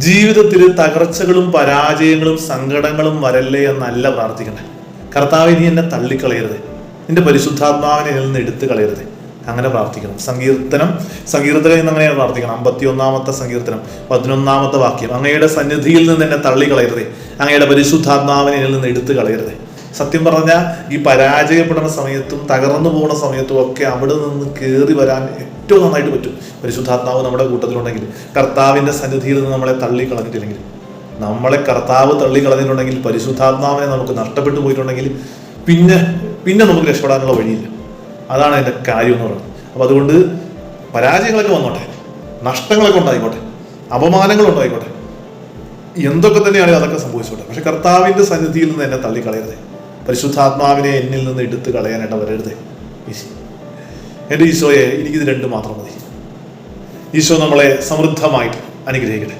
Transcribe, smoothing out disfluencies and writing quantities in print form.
ജീവിതത്തിൽ തകർച്ചകളും പരാജയങ്ങളും സങ്കടങ്ങളും വരല്ലേ എന്നല്ല പ്രാർത്ഥിക്കണേ. കർത്താവേ, നീ എന്നെ തള്ളിക്കളയരുത്, നിന്റെ പരിശുദ്ധാത്മാവിനെ എന്നിൽ നിന്ന് എടുത്തു കളയരുത്. അങ്ങനെ പ്രാർത്ഥിക്കണം. സങ്കീർത്തനം എന്നങ്ങനെയാണ് പ്രാർത്ഥിക്കണം. 51-ാമത്തെ സങ്കീർത്തനം 11-ാമത്തെ വാക്യം, അങ്ങയുടെ സന്നിധിയിൽ നിന്ന് എന്നെ തള്ളിക്കളയരുതേ, അങ്ങയുടെ പരിശുദ്ധാത്മാവിനെ എന്നിൽ നിന്ന് എടുത്തു കളയരുതേ. സത്യം പറഞ്ഞാൽ ഈ പരാജയപ്പെടുന്ന സമയത്തും തകർന്നു പോകുന്ന സമയത്തും ഒക്കെ അവിടെ നിന്ന് കയറി വരാൻ ഏറ്റവും നന്നായിട്ട് പറ്റും പരിശുദ്ധാത്മാവ് നമ്മുടെ കൂട്ടത്തിലുണ്ടെങ്കിൽ. കർത്താവിന്റെ സന്നിധിയിൽ നിന്ന് നമ്മളെ തള്ളിക്കളഞ്ഞിട്ടില്ലെങ്കിൽ, നമ്മളെ കർത്താവ് തള്ളിക്കളഞ്ഞിട്ടുണ്ടെങ്കിൽ, പരിശുദ്ധാത്മാവിനെ നമുക്ക് നഷ്ടപ്പെട്ടു പോയിട്ടുണ്ടെങ്കിൽ പിന്നെ നമുക്ക് രക്ഷപ്പെടാനുള്ള വഴിയില്ല. അതാണ് അതിൻ്റെ കാര്യം എന്ന് പറയുന്നത്. അപ്പം അതുകൊണ്ട് പരാജയങ്ങളൊക്കെ വന്നോട്ടെ, നഷ്ടങ്ങളൊക്കെ ഉണ്ടായിക്കോട്ടെ, അപമാനങ്ങൾ ഉണ്ടായിക്കോട്ടെ, എന്തൊക്കെ തന്നെയാണെങ്കിൽ അതൊക്കെ സംഭവിച്ചോട്ടെ, പക്ഷെ കർത്താവിന്റെ സന്നിധിയിൽ നിന്ന് എന്നെ തള്ളിക്കളയരുതേ, പരിശുദ്ധാത്മാവിനെ എന്നിൽ നിന്ന് എടുത്ത് കളയാനായിട്ട് വരരുതേ. എൻ്റെ ഈശോയെ, എനിക്കിത് രണ്ടും മാത്രം മതി. ഈശോ നമ്മളെ സമൃദ്ധമായിട്ട് അനുഗ്രഹിക്കട്ടെ.